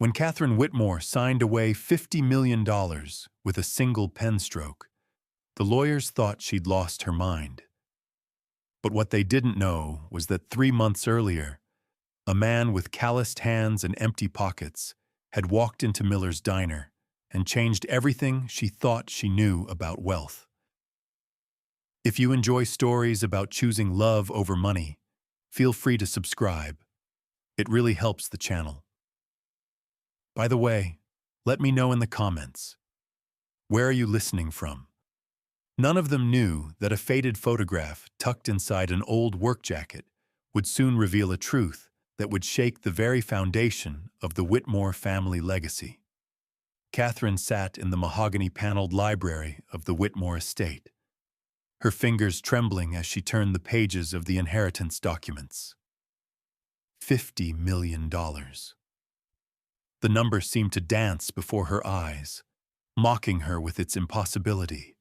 When Catherine Whitmore signed away $50 million with a single pen stroke, the lawyers thought she'd lost her mind. But what they didn't know was that 3 months earlier, a man with calloused hands and empty pockets had walked into Miller's diner and changed everything she thought she knew about wealth. If you enjoy stories about choosing love over money, feel free to subscribe. It really helps the channel. By the way, let me know in the comments. Where are you listening from? None of them knew that a faded photograph tucked inside an old work jacket would soon reveal a truth that would shake the very foundation of the Whitmore family legacy. Catherine sat in the mahogany-paneled library of the Whitmore estate, her fingers trembling as she turned the pages of the inheritance documents. $50 million. The number seemed to dance before her eyes, mocking her with its impossibility.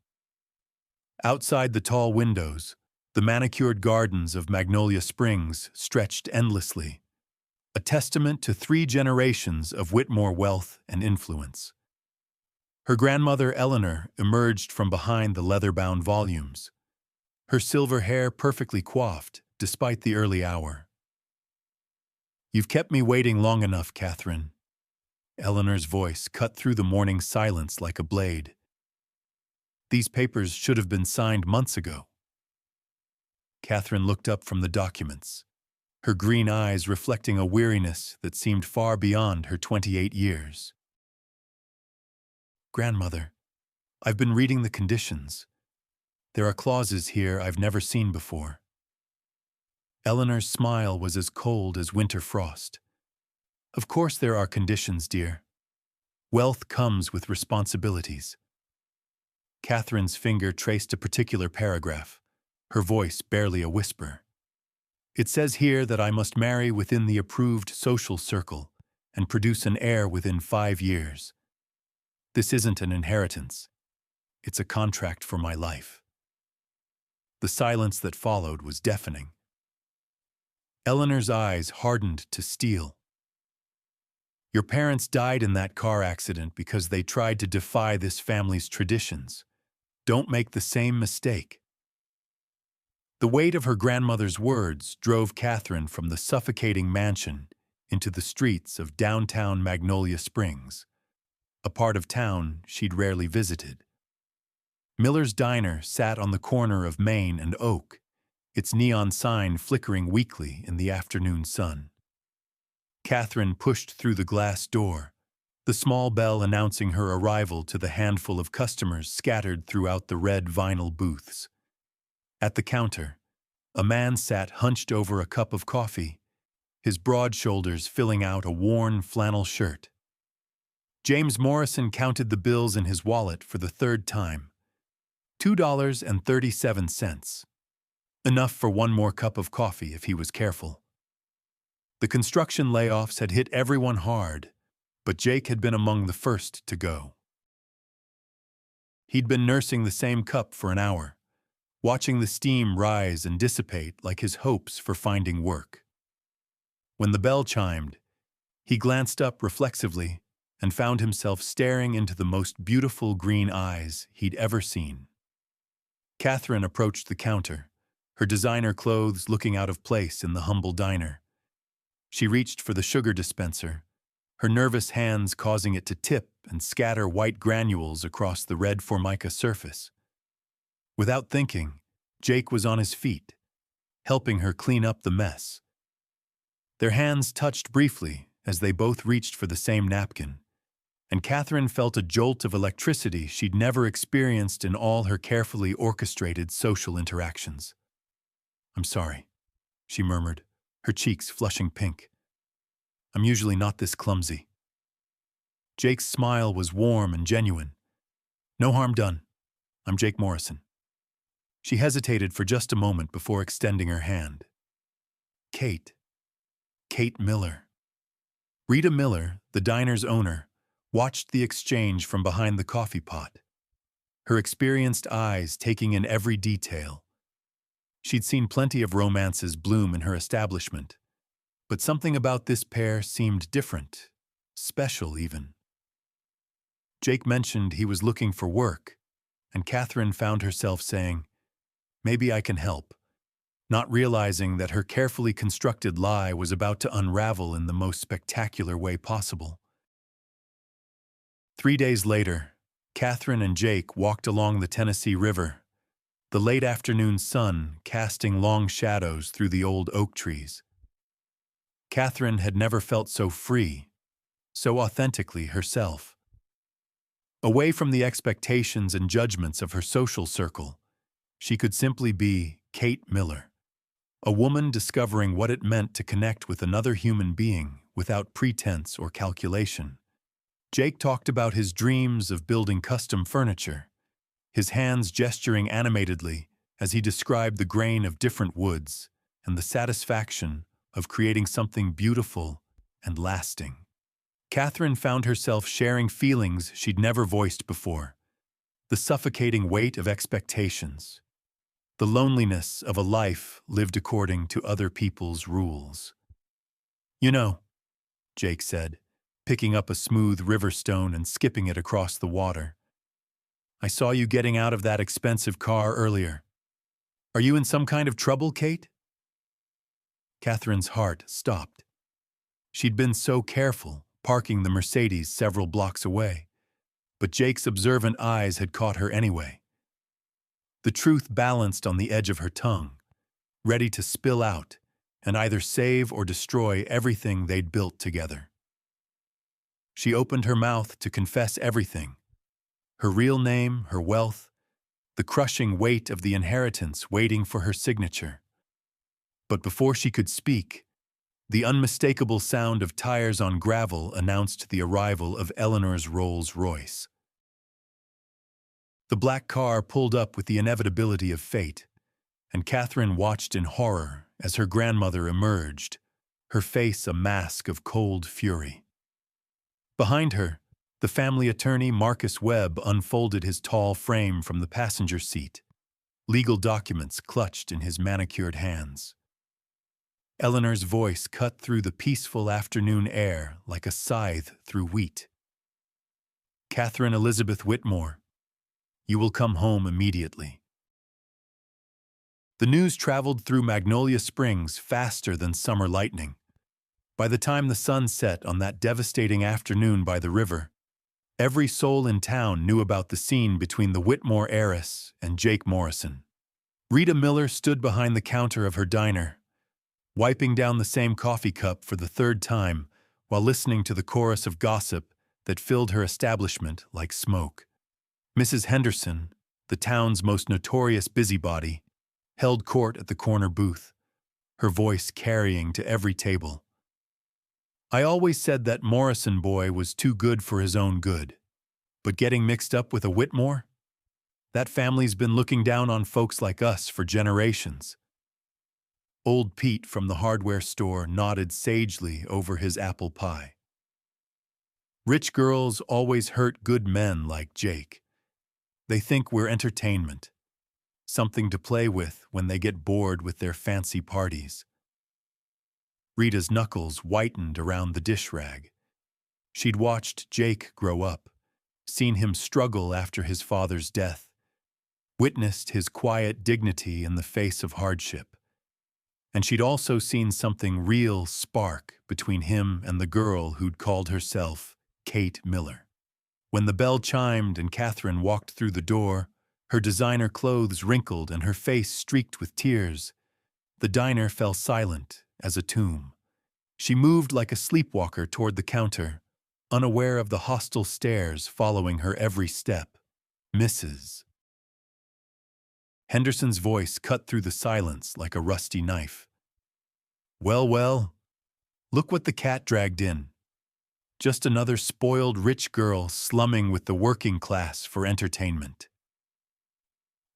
Outside the tall windows, the manicured gardens of Magnolia Springs stretched endlessly, a testament to 3 generations of Whitmore wealth and influence. Her grandmother, Eleanor, emerged from behind the leather-bound volumes, her silver hair perfectly coiffed despite the early hour. "You've kept me waiting long enough, Catherine." Eleanor's voice cut through the morning silence like a blade. "These papers should have been signed months ago." Catherine looked up from the documents, her green eyes reflecting a weariness that seemed far beyond her 28 years. "Grandmother, I've been reading the conditions. There are clauses here I've never seen before." Eleanor's smile was as cold as winter frost. "Of course there are conditions, dear. Wealth comes with responsibilities." Catherine's finger traced a particular paragraph, her voice barely a whisper. "It says here that I must marry within the approved social circle and produce an heir within 5 years. This isn't an inheritance. It's a contract for my life." The silence that followed was deafening. Eleanor's eyes hardened to steel. "Your parents died in that car accident because they tried to defy this family's traditions. Don't make the same mistake." The weight of her grandmother's words drove Catherine from the suffocating mansion into the streets of downtown Magnolia Springs, a part of town she'd rarely visited. Miller's Diner sat on the corner of Main and Oak, its neon sign flickering weakly in the afternoon sun. Catherine pushed through the glass door, the small bell announcing her arrival to the handful of customers scattered throughout the red vinyl booths. At the counter, a man sat hunched over a cup of coffee, his broad shoulders filling out a worn flannel shirt. James Morrison counted the bills in his wallet for the 3rd time. $2.37. Enough for one more cup of coffee if he was careful. The construction layoffs had hit everyone hard, but Jake had been among the first to go. He'd been nursing the same cup for an hour, watching the steam rise and dissipate like his hopes for finding work. When the bell chimed, he glanced up reflexively and found himself staring into the most beautiful green eyes he'd ever seen. Catherine approached the counter, her designer clothes looking out of place in the humble diner. She reached for the sugar dispenser, her nervous hands causing it to tip and scatter white granules across the red formica surface. Without thinking, Jake was on his feet, helping her clean up the mess. Their hands touched briefly as they both reached for the same napkin, and Catherine felt a jolt of electricity she'd never experienced in all her carefully orchestrated social interactions. "I'm sorry," she murmured, her cheeks flushing pink. "I'm usually not this clumsy." Jake's smile was warm and genuine. "No harm done. I'm Jake Morrison." She hesitated for just a moment before extending her hand. "Kate. Kate Miller." Rita Miller, the diner's owner, watched the exchange from behind the coffee pot, her experienced eyes taking in every detail. She'd seen plenty of romances bloom in her establishment, but something about this pair seemed different, special even. Jake mentioned he was looking for work, and Catherine found herself saying, "Maybe I can help," not realizing that her carefully constructed lie was about to unravel in the most spectacular way possible. 3 days later, Catherine and Jake walked along the Tennessee River, the late afternoon sun casting long shadows through the old oak trees. Catherine had never felt so free, so authentically herself. Away from the expectations and judgments of her social circle, she could simply be Kate Miller, a woman discovering what it meant to connect with another human being without pretense or calculation. Jake talked about his dreams of building custom furniture, his hands gesturing animatedly as he described the grain of different woods and the satisfaction of creating something beautiful and lasting. Catherine found herself sharing feelings she'd never voiced before, the suffocating weight of expectations, the loneliness of a life lived according to other people's rules. "You know," Jake said, picking up a smooth river stone and skipping it across the water, "I saw you getting out of that expensive car earlier. Are you in some kind of trouble, Kate?" Catherine's heart stopped. She'd been so careful, parking the Mercedes several blocks away, but Jake's observant eyes had caught her anyway. The truth balanced on the edge of her tongue, ready to spill out and either save or destroy everything they'd built together. She opened her mouth to confess everything: her real name, her wealth, the crushing weight of the inheritance waiting for her signature. But before she could speak, the unmistakable sound of tires on gravel announced the arrival of Eleanor's Rolls-Royce. The black car pulled up with the inevitability of fate, and Catherine watched in horror as her grandmother emerged, her face a mask of cold fury. Behind her, the family attorney Marcus Webb unfolded his tall frame from the passenger seat, legal documents clutched in his manicured hands. Eleanor's voice cut through the peaceful afternoon air like a scythe through wheat. "Catherine Elizabeth Whitmore, you will come home immediately." The news traveled through Magnolia Springs faster than summer lightning. By the time the sun set on that devastating afternoon by the river, every soul in town knew about the scene between the Whitmore heiress and Jake Morrison. Rita Miller stood behind the counter of her diner, wiping down the same coffee cup for the third time while listening to the chorus of gossip that filled her establishment like smoke. Mrs. Henderson, the town's most notorious busybody, held court at the corner booth, her voice carrying to every table. "I always said that Morrison boy was too good for his own good, but getting mixed up with a Whitmore? That family's been looking down on folks like us for generations." Old Pete from the hardware store nodded sagely over his apple pie. "Rich girls always hurt good men like Jake. They think we're entertainment, something to play with when they get bored with their fancy parties." Rita's knuckles whitened around the dish rag. She'd watched Jake grow up, seen him struggle after his father's death, witnessed his quiet dignity in the face of hardship. And she'd also seen something real spark between him and the girl who'd called herself Kate Miller. When the bell chimed and Catherine walked through the door, her designer clothes wrinkled and her face streaked with tears, the diner fell silent as a tomb. She moved like a sleepwalker toward the counter, unaware of the hostile stares following her every step. "Mrs." Henderson's voice cut through the silence like a rusty knife. "Well, well, look what the cat dragged in. Just another spoiled rich girl slumming with the working class for entertainment."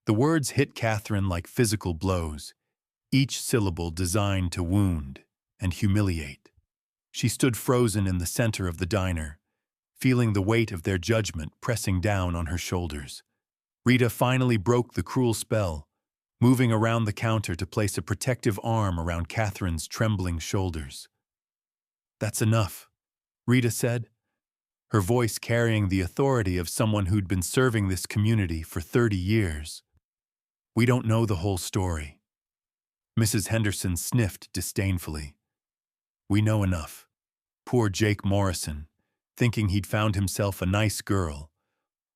The words hit Catherine like physical blows, each syllable designed to wound and humiliate. She stood frozen in the center of the diner, feeling the weight of their judgment pressing down on her shoulders. Rita finally broke the cruel spell, moving around the counter to place a protective arm around Catherine's trembling shoulders. "That's enough. Rita said, her voice carrying the authority of someone who'd been serving this community for 30 years. We don't know the whole story. Mrs. Henderson sniffed disdainfully. We know enough. Poor Jake Morrison, thinking he'd found himself a nice girl,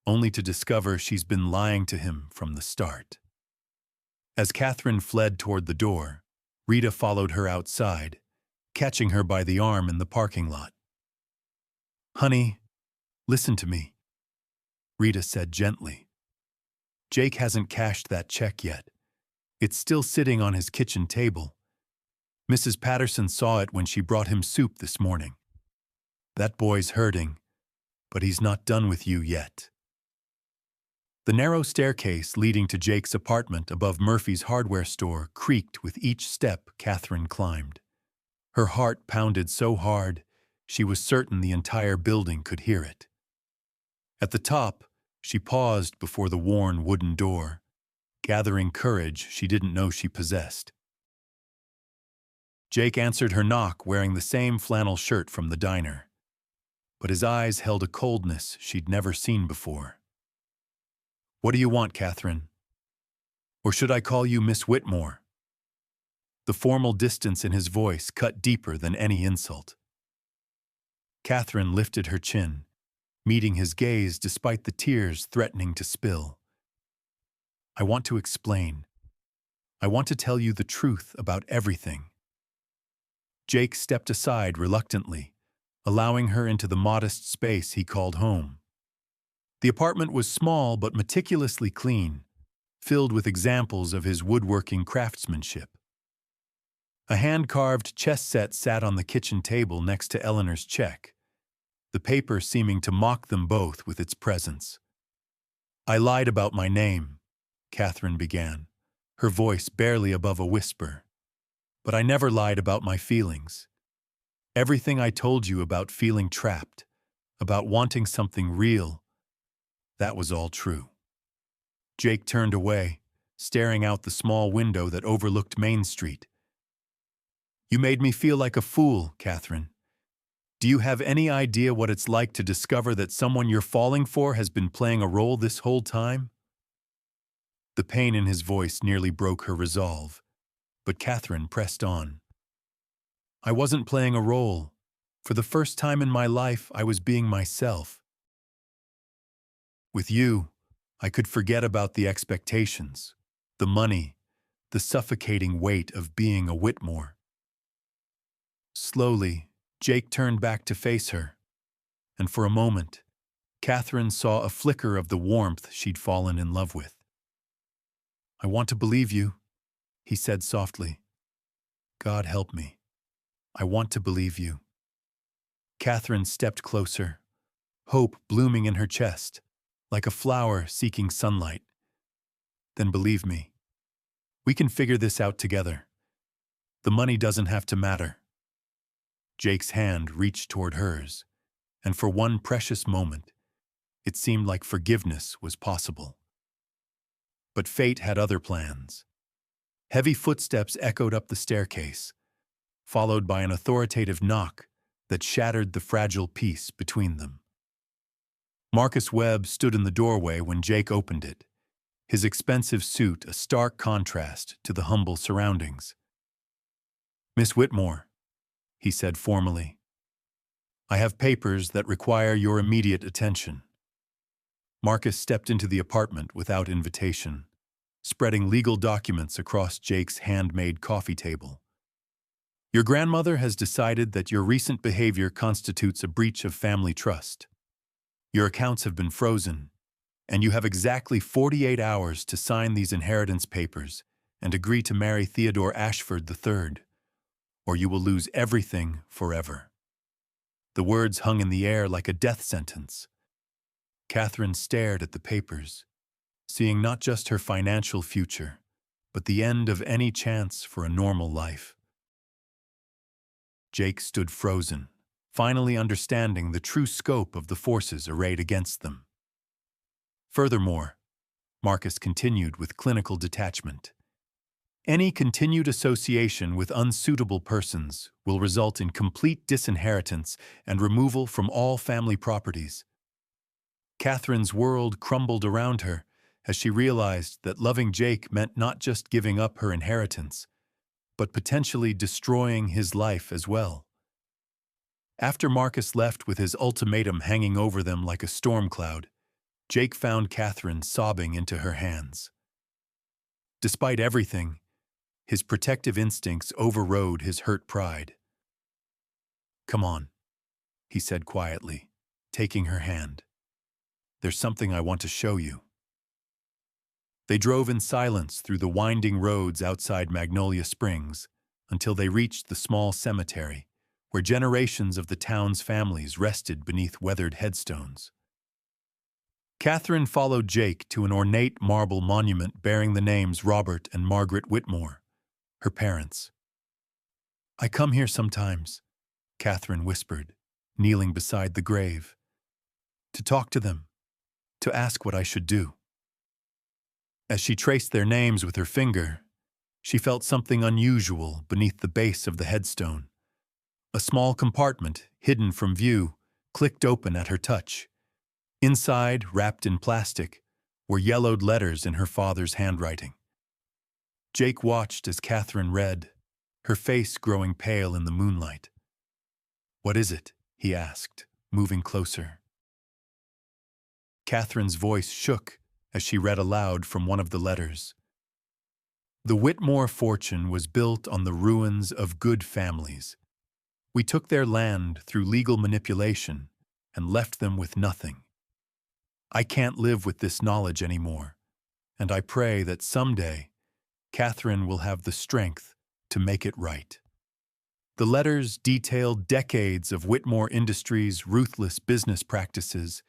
only to discover she's been lying to him from the start. As Catherine fled toward the door, Rita followed her outside, catching her by the arm in the parking lot. Honey, listen to me, Rita said gently. Jake hasn't cashed that check yet. It's still sitting on his kitchen table. Mrs. Patterson saw it when she brought him soup this morning. That boy's hurting, but he's not done with you yet. The narrow staircase leading to Jake's apartment above Murphy's hardware store creaked with each step Catherine climbed. Her heart pounded so hard, she was certain the entire building could hear it. At the top, she paused before the worn wooden door, gathering courage she didn't know she possessed. Jake answered her knock wearing the same flannel shirt from the diner, but his eyes held a coldness she'd never seen before. What do you want, Catherine? Or should I call you Miss Whitmore? The formal distance in his voice cut deeper than any insult. Catherine lifted her chin, meeting his gaze despite the tears threatening to spill. I want to explain. I want to tell you the truth about everything. Jake stepped aside reluctantly, allowing her into the modest space he called home. The apartment was small but meticulously clean, filled with examples of his woodworking craftsmanship. A hand-carved chess set sat on the kitchen table next to Eleanor's check, the paper seeming to mock them both with its presence. I lied about my name, Catherine began, her voice barely above a whisper. But I never lied about my feelings. Everything I told you about feeling trapped, about wanting something real, that was all true. Jake turned away, staring out the small window that overlooked Main Street. You made me feel like a fool, Catherine. Do you have any idea what it's like to discover that someone you're falling for has been playing a role this whole time? The pain in his voice nearly broke her resolve, but Catherine pressed on. I wasn't playing a role. For the first time in my life, I was being myself. With you, I could forget about the expectations, the money, the suffocating weight of being a Whitmore. Slowly, Jake turned back to face her, and for a moment, Catherine saw a flicker of the warmth she'd fallen in love with. I want to believe you, he said softly. God help me. I want to believe you. Catherine stepped closer, hope blooming in her chest, like a flower seeking sunlight. Then believe me. We can figure this out together. The money doesn't have to matter. Jake's hand reached toward hers, and for one precious moment, it seemed like forgiveness was possible. But fate had other plans. Heavy footsteps echoed up the staircase, followed by an authoritative knock that shattered the fragile peace between them. Marcus Webb stood in the doorway when Jake opened it, his expensive suit a stark contrast to the humble surroundings. Miss Whitmore, he said formally, I have papers that require your immediate attention. Marcus stepped into the apartment without invitation, spreading legal documents across Jake's handmade coffee table. Your grandmother has decided that your recent behavior constitutes a breach of family trust. Your accounts have been frozen, and you have exactly 48 hours to sign these inheritance papers and agree to marry Theodore Ashford III, or you will lose everything forever. The words hung in the air like a death sentence. Catherine stared at the papers, seeing not just her financial future, but the end of any chance for a normal life. Jake stood frozen, finally understanding the true scope of the forces arrayed against them. Furthermore, Marcus continued with clinical detachment, Any continued association with unsuitable persons will result in complete disinheritance and removal from all family properties. Catherine's world crumbled around her as she realized that loving Jake meant not just giving up her inheritance, but potentially destroying his life as well. After Marcus left with his ultimatum hanging over them like a storm cloud, Jake found Catherine sobbing into her hands. Despite everything, his protective instincts overrode his hurt pride. "Come on," he said quietly, taking her hand. "There's something I want to show you." They drove in silence through the winding roads outside Magnolia Springs until they reached the small cemetery, where generations of the town's families rested beneath weathered headstones. Catherine followed Jake to an ornate marble monument bearing the names Robert and Margaret Whitmore, her parents. "I come here sometimes," Catherine whispered, kneeling beside the grave, "to talk to them, to ask what I should do." As she traced their names with her finger, she felt something unusual beneath the base of the headstone. A small compartment, hidden from view, clicked open at her touch. Inside, wrapped in plastic, were yellowed letters in her father's handwriting. Jake watched as Catherine read, her face growing pale in the moonlight. "What is it?" he asked, moving closer. Catherine's voice shook as she read aloud from one of the letters. "The Whitmore fortune was built on the ruins of good families. We took their land through legal manipulation and left them with nothing. I can't live with this knowledge anymore, and I pray that someday Catherine will have the strength to make it right." The letters detailed decades of Whitmore Industries' ruthless business practices,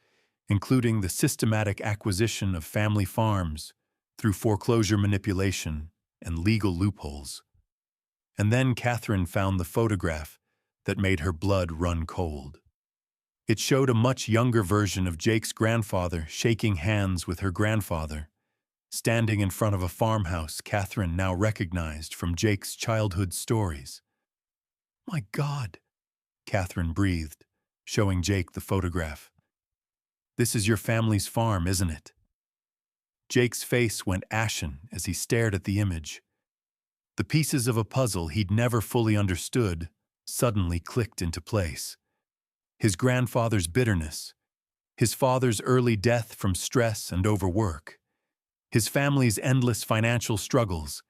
including the systematic acquisition of family farms through foreclosure manipulation and legal loopholes. And then Catherine found the photograph that made her blood run cold. It showed a much younger version of Jake's grandfather shaking hands with her grandfather, standing in front of a farmhouse Catherine now recognized from Jake's childhood stories. "My God," Catherine breathed, showing Jake the photograph. "This is your family's farm, isn't it?" Jake's face went ashen as he stared at the image. The pieces of a puzzle he'd never fully understood suddenly clicked into place. His grandfather's bitterness, his father's early death from stress and overwork, his family's endless financial struggles,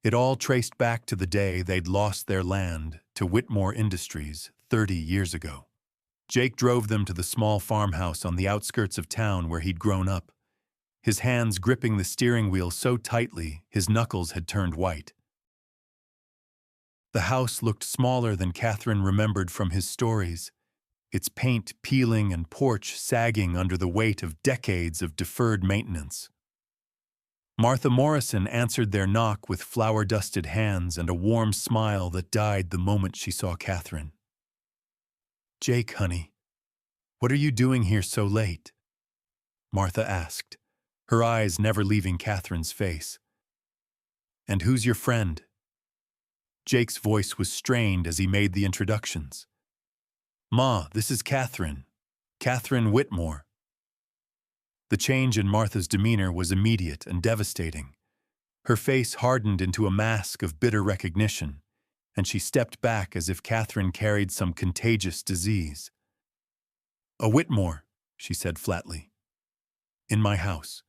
it all traced back to the day they'd lost their land to Whitmore Industries 30 years ago. Jake drove them to the small farmhouse on the outskirts of town where he'd grown up, his hands gripping the steering wheel so tightly his knuckles had turned white. The house looked smaller than Catherine remembered from his stories, its paint peeling and porch sagging under the weight of decades of deferred maintenance. Martha Morrison answered their knock with flour-dusted hands and a warm smile that died the moment she saw Catherine. "Jake, honey, what are you doing here so late?" Martha asked, her eyes never leaving Catherine's face. "And who's your friend?" Jake's voice was strained as he made the introductions. "Ma, this is Catherine. Catherine Whitmore." The change in Martha's demeanor was immediate and devastating. Her face hardened into a mask of bitter recognition, and she stepped back as if Catherine carried some contagious disease. "A Whitmore," she said flatly. "In my house."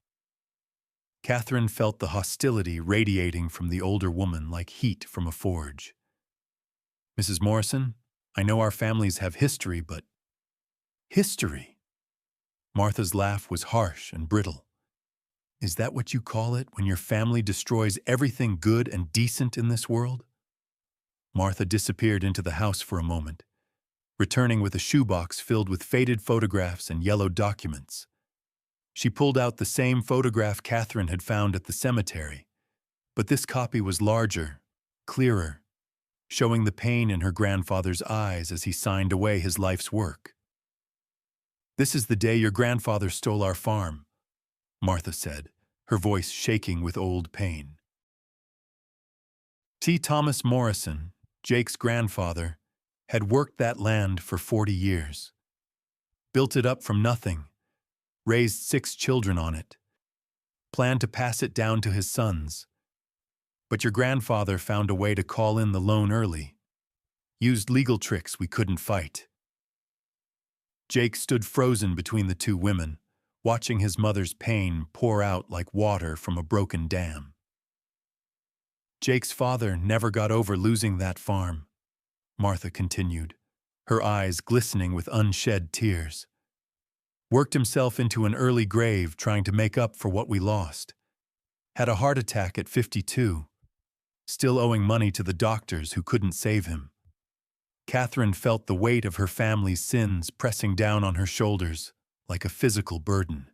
Catherine felt the hostility radiating from the older woman like heat from a forge. "Mrs. Morrison, I know our families have history, but—" "History?" Martha's laugh was harsh and brittle. "Is that what you call it when your family destroys everything good and decent in this world?" Martha disappeared into the house for a moment, returning with a shoebox filled with faded photographs and yellowed documents. She pulled out the same photograph Catherine had found at the cemetery, but this copy was larger, clearer, showing the pain in her grandfather's eyes as he signed away his life's work. "This is the day your grandfather stole our farm," Martha said, her voice shaking with old pain. T. Thomas Morrison, Jake's grandfather, had worked that land for 40 years, built it up from nothing, raised 6 children on it, planned to pass it down to his sons. But your grandfather found a way to call in the loan early, used legal tricks we couldn't fight. Jake stood frozen between the two women, watching his mother's pain pour out like water from a broken dam. Jake's father never got over losing that farm, Martha continued, her eyes glistening with unshed tears. Worked himself into an early grave trying to make up for what we lost. Had a heart attack at 52, still owing money to the doctors who couldn't save him. Catherine felt the weight of her family's sins pressing down on her shoulders like a physical burden.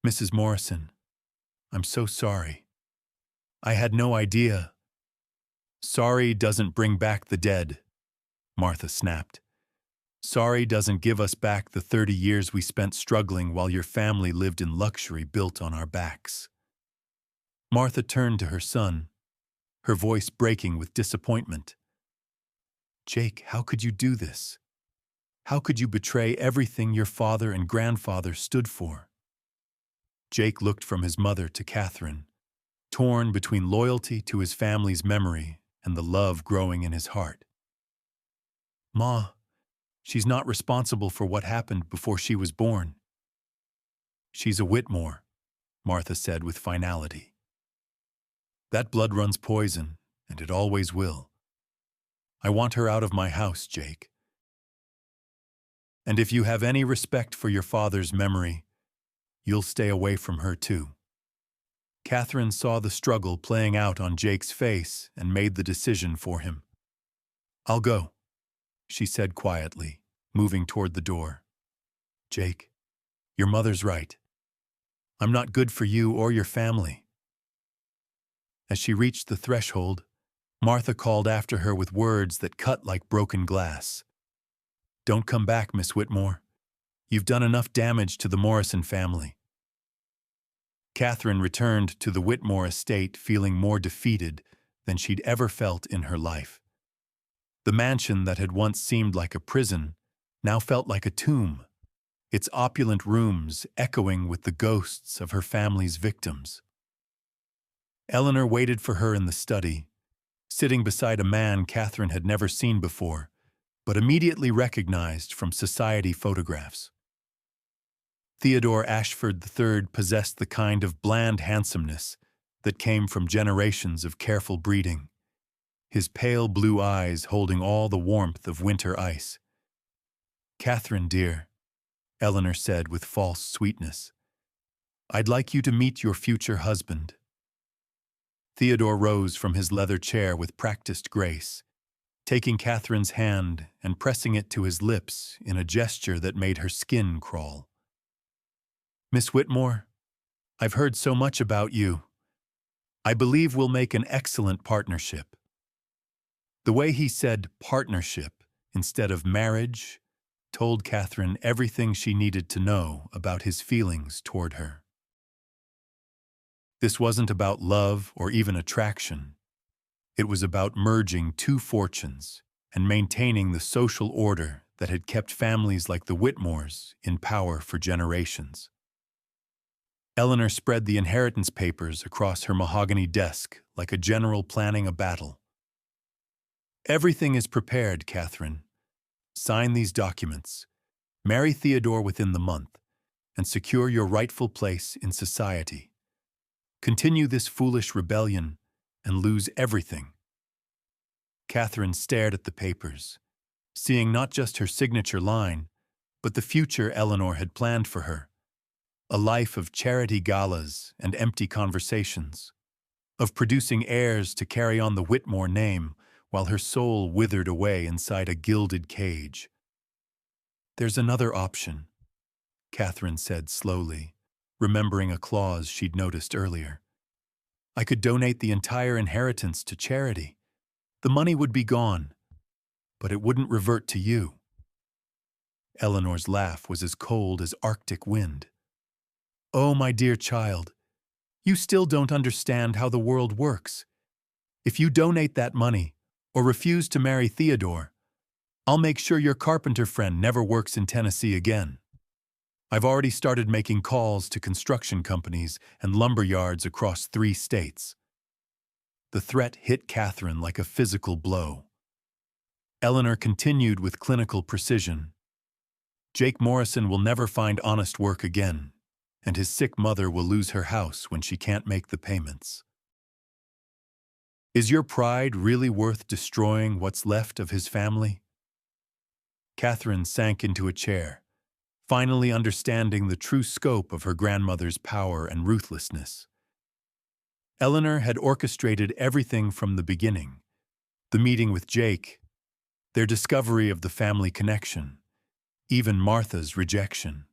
Mrs. Morrison, I'm so sorry. I had no idea. Sorry doesn't bring back the dead, Martha snapped. Sorry doesn't give us back the 30 years we spent struggling while your family lived in luxury built on our backs. Martha turned to her son, her voice breaking with disappointment. Jake, how could you do this? How could you betray everything your father and grandfather stood for? Jake looked from his mother to Catherine, torn between loyalty to his family's memory and the love growing in his heart. Ma, she's not responsible for what happened before she was born. She's a Whitmore, Martha said with finality. That blood runs poison, and it always will. I want her out of my house, Jake. And if you have any respect for your father's memory, you'll stay away from her too. Catherine saw the struggle playing out on Jake's face and made the decision for him. I'll go, she said quietly, moving toward the door. Jake, your mother's right. I'm not good for you or your family. As she reached the threshold, Martha called after her with words that cut like broken glass. Don't come back, Miss Whitmore. You've done enough damage to the Morrison family. Catherine returned to the Whitmore estate feeling more defeated than she'd ever felt in her life. The mansion that had once seemed like a prison now felt like a tomb, its opulent rooms echoing with the ghosts of her family's victims. Eleanor waited for her in the study, sitting beside a man Catherine had never seen before, but immediately recognized from society photographs. Theodore Ashford III possessed the kind of bland handsomeness that came from generations of careful breeding, his pale blue eyes holding all the warmth of winter ice. Catherine, dear, Eleanor said with false sweetness, I'd like you to meet your future husband. Theodore rose from his leather chair with practiced grace, taking Catherine's hand and pressing it to his lips in a gesture that made her skin crawl. Miss Whitmore, I've heard so much about you. I believe we'll make an excellent partnership. The way he said partnership instead of marriage told Catherine everything she needed to know about his feelings toward her. This wasn't about love or even attraction. It was about merging two fortunes and maintaining the social order that had kept families like the Whitmores in power for generations. Eleanor spread the inheritance papers across her mahogany desk like a general planning a battle. Everything is prepared, Catherine. Sign these documents, marry Theodore within the month, and secure your rightful place in society. Continue this foolish rebellion and lose everything. Catherine stared at the papers, seeing not just her signature line, but the future Eleanor had planned for her. A life of charity galas and empty conversations, of producing heirs to carry on the Whitmore name while her soul withered away inside a gilded cage. There's another option, Catherine said slowly, remembering a clause she'd noticed earlier. I could donate the entire inheritance to charity. The money would be gone, but it wouldn't revert to you. Eleanor's laugh was as cold as Arctic wind. Oh, my dear child, you still don't understand how the world works. If you donate that money or refuse to marry Theodore, I'll make sure your carpenter friend never works in Tennessee again. I've already started making calls to construction companies and lumber yards across 3 states. The threat hit Catherine like a physical blow. Eleanor continued with clinical precision. Jake Morrison will never find honest work again, and his sick mother will lose her house when she can't make the payments. Is your pride really worth destroying what's left of his family? Catherine sank into a chair, finally understanding the true scope of her grandmother's power and ruthlessness. Eleanor had orchestrated everything from the beginning: the meeting with Jake, their discovery of the family connection, even Martha's rejection.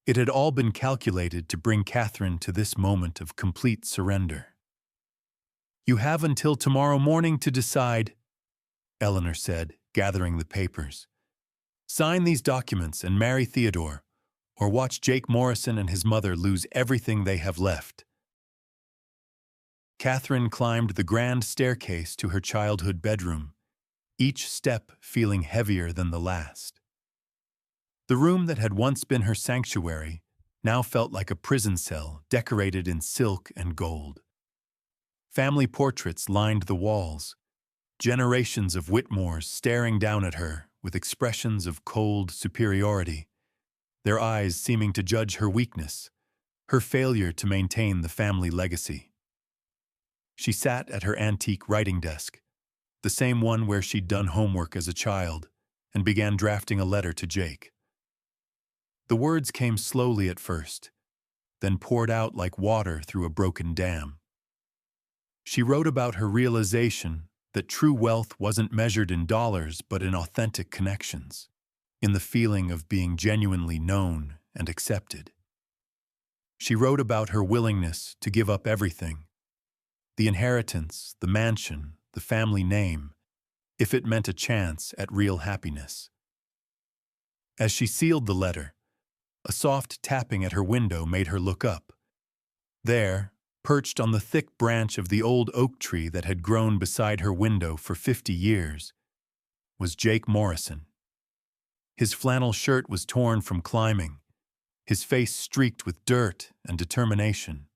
It had all been calculated to bring Catherine to this moment of complete surrender. You have until tomorrow morning to decide, Eleanor said, gathering the papers. Sign these documents and marry Theodore, or watch Jake Morrison and his mother lose everything they have left. Catherine climbed the grand staircase to her childhood bedroom, each step feeling heavier than the last. The room that had once been her sanctuary now felt like a prison cell decorated in silk and gold. Family portraits lined the walls, generations of Whitmores staring down at her with expressions of cold superiority, their eyes seeming to judge her weakness, her failure to maintain the family legacy. She sat at her antique writing desk, the same one where she'd done homework as a child, and began drafting a letter to Jake. The words came slowly at first, then poured out like water through a broken dam. She wrote about her realization that true wealth wasn't measured in dollars but in authentic connections, in the feeling of being genuinely known and accepted. She wrote about her willingness to give up everything: the inheritance, the mansion, the family name, if it meant a chance at real happiness. As she sealed the letter, a soft tapping at her window made her look up. There, perched on the thick branch of the old oak tree that had grown beside her window for 50 years, was Jake Morrison. His flannel shirt was torn from climbing, his face streaked with dirt and determination.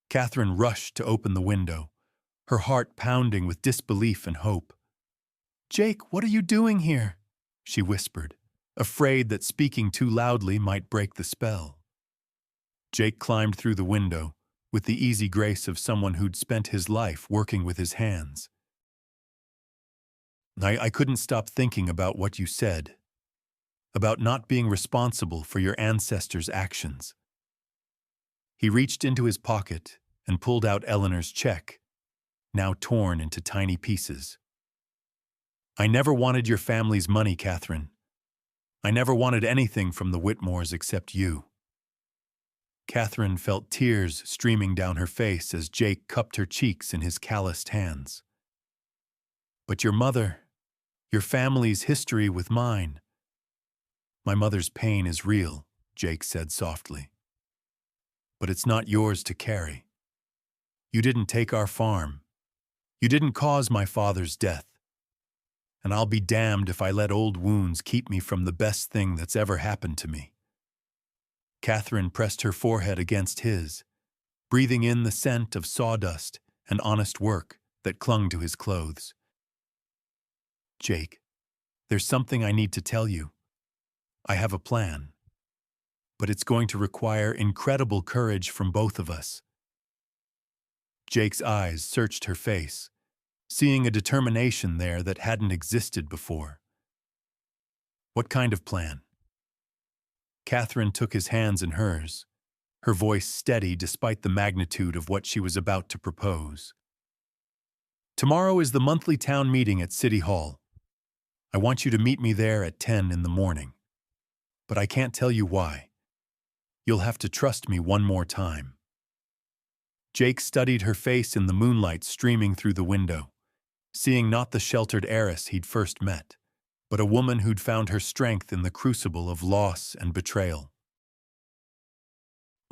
Catherine rushed to open the window, her heart pounding with disbelief and hope. "Jake, what are you doing here?" she whispered, afraid that speaking too loudly might break the spell. Jake climbed through the window, with the easy grace of someone who'd spent his life working with his hands. I couldn't stop thinking about what you said, about not being responsible for your ancestors' actions. He reached into his pocket and pulled out Eleanor's check, now torn into tiny pieces. I never wanted your family's money, Catherine. I never wanted anything from the Whitmores except you. Catherine felt tears streaming down her face as Jake cupped her cheeks in his calloused hands. But your mother, your family's history with mine. My mother's pain is real, Jake said softly. But it's not yours to carry. You didn't take our farm. You didn't cause my father's death. And I'll be damned if I let old wounds keep me from the best thing that's ever happened to me. Catherine pressed her forehead against his, breathing in the scent of sawdust and honest work that clung to his clothes. Jake, there's something I need to tell you. I have a plan, but it's going to require incredible courage from both of us. Jake's eyes searched her face, seeing a determination there that hadn't existed before. What kind of plan? Catherine took his hands in hers, her voice steady despite the magnitude of what she was about to propose. Tomorrow is the monthly town meeting at City Hall. I want you to meet me there at 10 in the morning. But I can't tell you why. You'll have to trust me one more time. Jake studied her face in the moonlight streaming through the window, seeing not the sheltered heiress he'd first met, but a woman who'd found her strength in the crucible of loss and betrayal.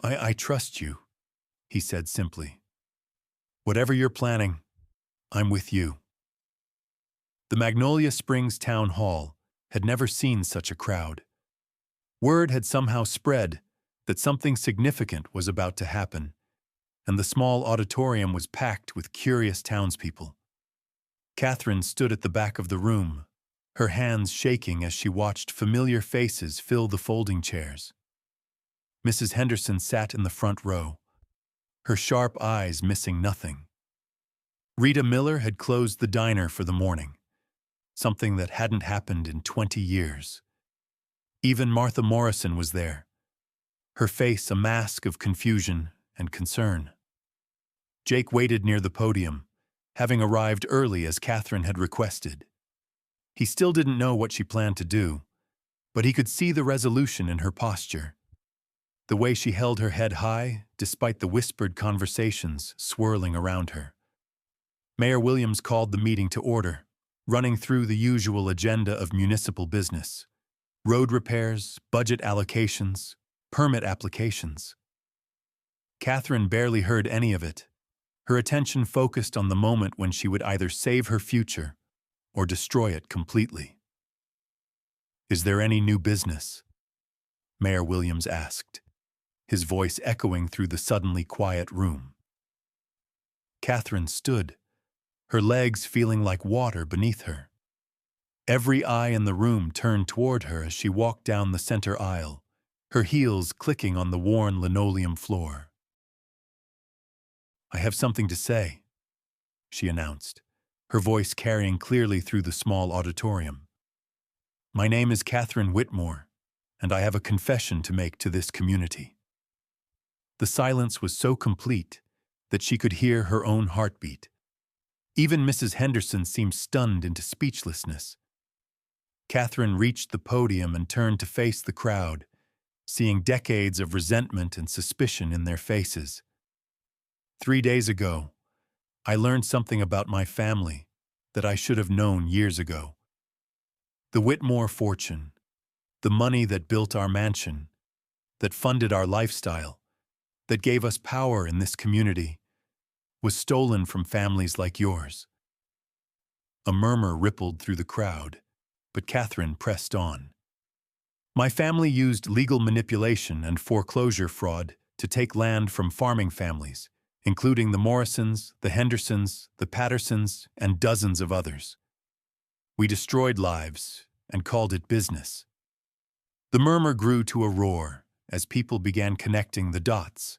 I trust you, he said simply. Whatever you're planning, I'm with you. The Magnolia Springs Town Hall had never seen such a crowd. Word had somehow spread that something significant was about to happen, and the small auditorium was packed with curious townspeople. Catherine stood at the back of the room, her hands shaking as she watched familiar faces fill the folding chairs. Mrs. Henderson sat in the front row, her sharp eyes missing nothing. Rita Miller had closed the diner for the morning, something that hadn't happened in 20 years. Even Martha Morrison was there, her face a mask of confusion and concern. Jake waited near the podium, having arrived early as Catherine had requested. He still didn't know what she planned to do, but he could see the resolution in her posture, the way she held her head high despite the whispered conversations swirling around her. Mayor Williams called the meeting to order, running through the usual agenda of municipal business: road repairs, budget allocations, permit applications. Catherine barely heard any of it, her attention focused on the moment when she would either save her future or destroy it completely. "Is there any new business?" Mayor Williams asked, his voice echoing through the suddenly quiet room. Catherine stood, her legs feeling like water beneath her. Every eye in the room turned toward her as she walked down the center aisle, her heels clicking on the worn linoleum floor. "I have something to say," she announced, her voice carrying clearly through the small auditorium. "My name is Catherine Whitmore, and I have a confession to make to this community." The silence was so complete that she could hear her own heartbeat. Even Mrs. Henderson seemed stunned into speechlessness. Catherine reached the podium and turned to face the crowd, seeing decades of resentment and suspicion in their faces. "3 days ago, I learned something about my family that I should have known years ago. The Whitmore fortune, the money that built our mansion, that funded our lifestyle, that gave us power in this community, was stolen from families like yours." A murmur rippled through the crowd, but Catherine pressed on. "My family used legal manipulation and foreclosure fraud to take land from farming families, including the Morrisons, the Hendersons, the Pattersons, and dozens of others. We destroyed lives and called it business." The murmur grew to a roar as people began connecting the dots,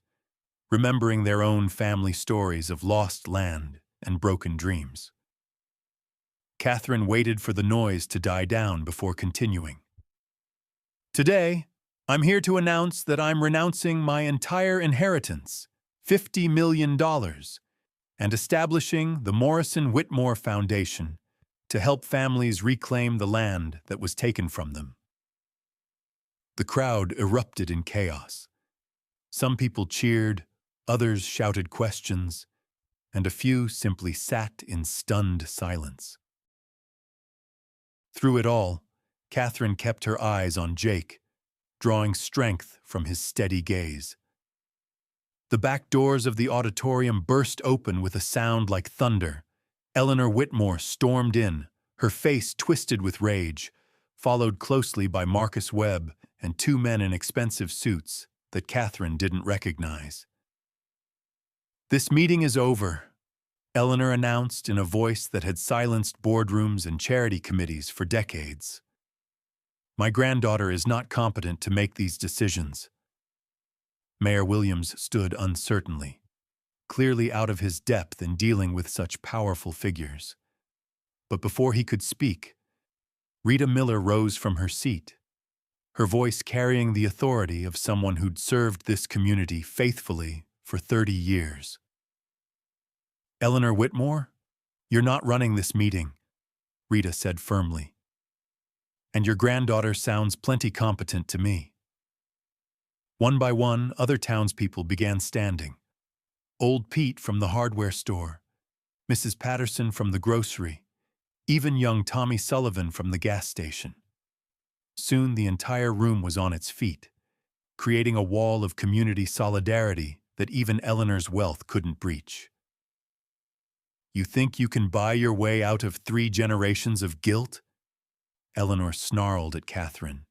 remembering their own family stories of lost land and broken dreams. Catherine waited for the noise to die down before continuing. "Today, I'm here to announce that I'm renouncing my entire inheritance, $50 million, and establishing the Morrison Whitmore Foundation to help families reclaim the land that was taken from them." The crowd erupted in chaos. Some people cheered, others shouted questions, and a few simply sat in stunned silence. Through it all, Catherine kept her eyes on Jake, drawing strength from his steady gaze. The back doors of the auditorium burst open with a sound like thunder. Eleanor Whitmore stormed in, her face twisted with rage, followed closely by Marcus Webb and 2 men in expensive suits that Catherine didn't recognize. "This meeting is over," Eleanor announced in a voice that had silenced boardrooms and charity committees for decades. "My granddaughter is not competent to make these decisions." Mayor Williams stood uncertainly, clearly out of his depth in dealing with such powerful figures. But before he could speak, Rita Miller rose from her seat, her voice carrying the authority of someone who'd served this community faithfully for 30 years. "Eleanor Whitmore, you're not running this meeting," Rita said firmly. "And your granddaughter sounds plenty competent to me." One by one, other townspeople began standing. Old Pete from the hardware store, Mrs. Patterson from the grocery, even young Tommy Sullivan from the gas station. Soon the entire room was on its feet, creating a wall of community solidarity that even Eleanor's wealth couldn't breach. You think you can buy your way out of 3 generations of guilt? Eleanor snarled at Catherine.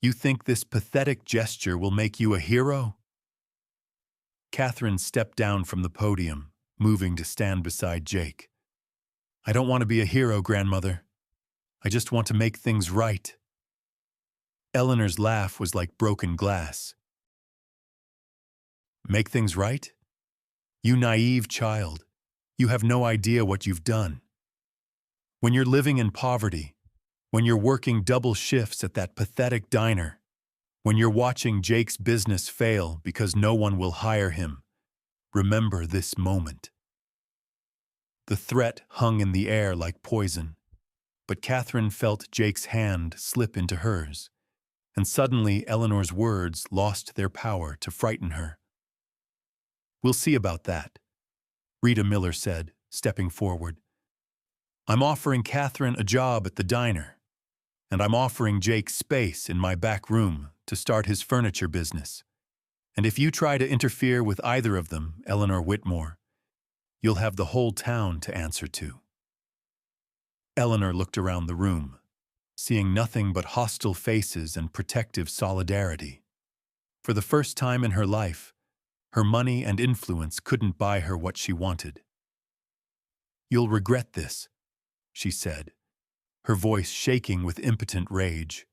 You think this pathetic gesture will make you a hero? Catherine stepped down from the podium, moving to stand beside Jake. I don't want to be a hero, grandmother. I just want to make things right. Eleanor's laugh was like broken glass. Make things right? You naive child. You have no idea what you've done. When you're living in poverty, when you're working double shifts at that pathetic diner, when you're watching Jake's business fail because no one will hire him, remember this moment. The threat hung in the air like poison, but Catherine felt Jake's hand slip into hers, and suddenly Eleanor's words lost their power to frighten her. We'll see about that, Rita Miller said, stepping forward. I'm offering Catherine a job at the diner, and I'm offering Jake space in my back room to start his furniture business. And if you try to interfere with either of them, Eleanor Whitmore, you'll have the whole town to answer to. Eleanor looked around the room, seeing nothing but hostile faces and protective solidarity. For the first time in her life, her money and influence couldn't buy her what she wanted. You'll regret this, she said, her voice shaking with impotent rage.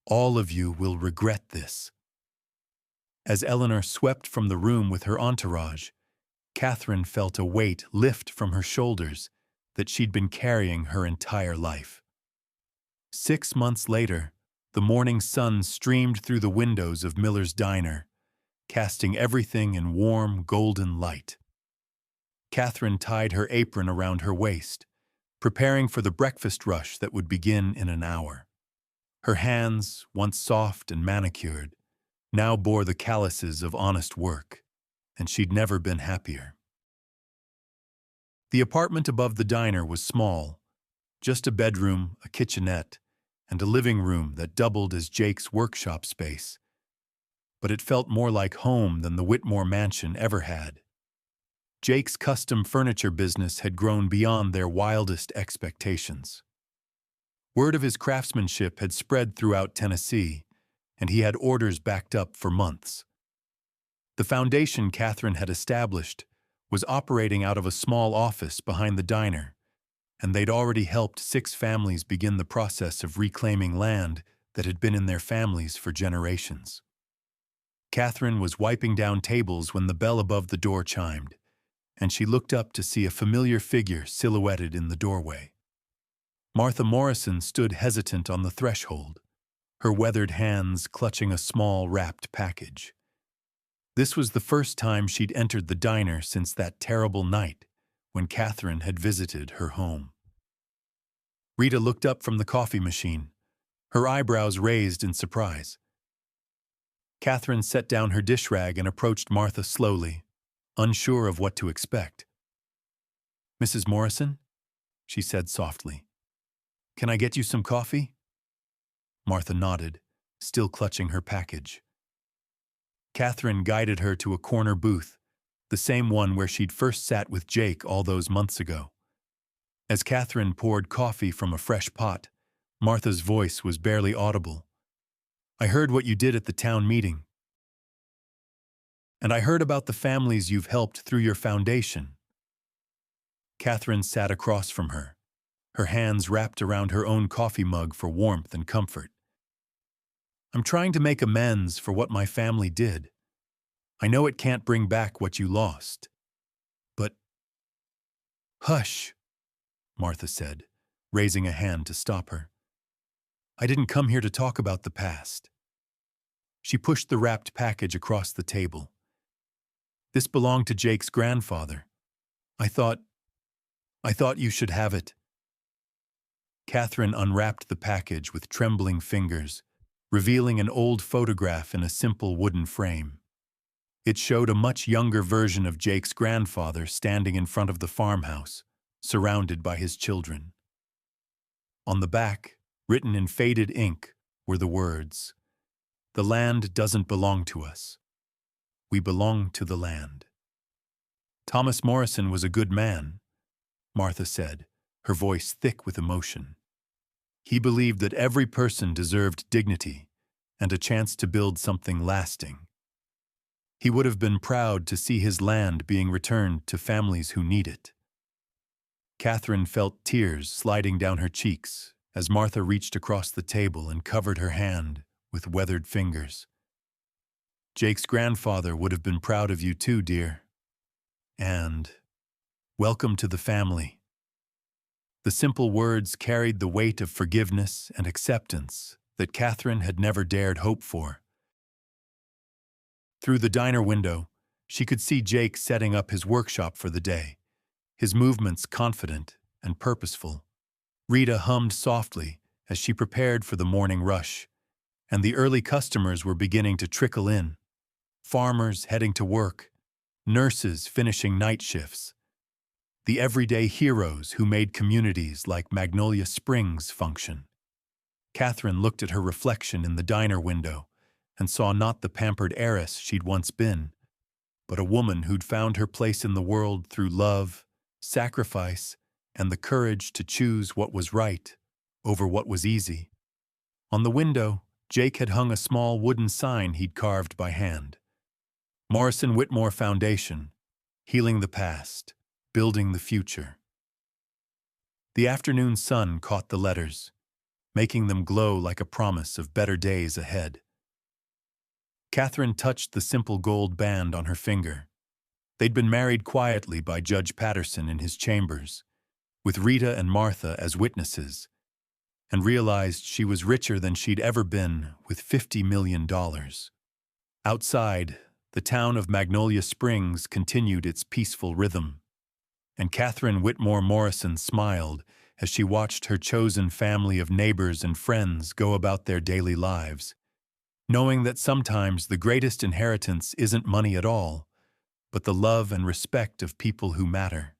All of you will regret this. As Eleanor swept from the room with her entourage, Catherine felt a weight lift from her shoulders that she'd been carrying her entire life. 6 months later, the morning sun streamed through the windows of Miller's diner, casting everything in warm, golden light. Catherine tied her apron around her waist, preparing for the breakfast rush that would begin in an hour. Her hands, once soft and manicured, now bore the calluses of honest work, and she'd never been happier. The apartment above the diner was small, just a bedroom, a kitchenette, and a living room that doubled as Jake's workshop space. But it felt more like home than the Whitmore mansion ever had. Jake's custom furniture business had grown beyond their wildest expectations. Word of his craftsmanship had spread throughout Tennessee, and he had orders backed up for months. The foundation Catherine had established was operating out of a small office behind the diner, and they'd already helped 6 families begin the process of reclaiming land that had been in their families for generations. Catherine was wiping down tables when the bell above the door chimed, and she looked up to see a familiar figure silhouetted in the doorway. Martha Morrison stood hesitant on the threshold, her weathered hands clutching a small wrapped package. This was the first time she'd entered the diner since that terrible night when Catherine had visited her home. Rita looked up from the coffee machine, her eyebrows raised in surprise. Catherine set down her dish rag and approached Martha slowly, unsure of what to expect. Mrs. Morrison, she said softly, can I get you some coffee? Martha nodded, still clutching her package. Catherine guided her to a corner booth, the same one where she'd first sat with Jake all those months ago. As Catherine poured coffee from a fresh pot, Martha's voice was barely audible. I heard what you did at the town meeting. And I heard about the families you've helped through your foundation. Catherine sat across from her, her hands wrapped around her own coffee mug for warmth and comfort. I'm trying to make amends for what my family did. I know it can't bring back what you lost. But... Hush, Martha said, raising a hand to stop her. I didn't come here to talk about the past. She pushed the wrapped package across the table. This belonged to Jake's grandfather. I thought you should have it. Catherine unwrapped the package with trembling fingers, revealing an old photograph in a simple wooden frame. It showed a much younger version of Jake's grandfather standing in front of the farmhouse, surrounded by his children. On the back, written in faded ink, were the words, "The land doesn't belong to us. We belong to the land." Thomas Morrison was a good man, Martha said, her voice thick with emotion. He believed that every person deserved dignity and a chance to build something lasting. He would have been proud to see his land being returned to families who need it. Catherine felt tears sliding down her cheeks as Martha reached across the table and covered her hand with weathered fingers. Jake's grandfather would have been proud of you too, dear. And welcome to the family. The simple words carried the weight of forgiveness and acceptance that Catherine had never dared hope for. Through the diner window, she could see Jake setting up his workshop for the day, his movements confident and purposeful. Rita hummed softly as she prepared for the morning rush, and the early customers were beginning to trickle in. Farmers heading to work, nurses finishing night shifts, the everyday heroes who made communities like Magnolia Springs function. Catherine looked at her reflection in the diner window and saw not the pampered heiress she'd once been, but a woman who'd found her place in the world through love, sacrifice, and the courage to choose what was right over what was easy. On the window, Jake had hung a small wooden sign he'd carved by hand. Morrison Whitmore Foundation, healing the past, building the future. The afternoon sun caught the letters, making them glow like a promise of better days ahead. Catherine touched the simple gold band on her finger. They'd been married quietly by Judge Patterson in his chambers, with Rita and Martha as witnesses, and realized she was richer than she'd ever been with $50 million. Outside, the town of Magnolia Springs continued its peaceful rhythm, and Catherine Whitmore Morrison smiled as she watched her chosen family of neighbors and friends go about their daily lives, knowing that sometimes the greatest inheritance isn't money at all, but the love and respect of people who matter.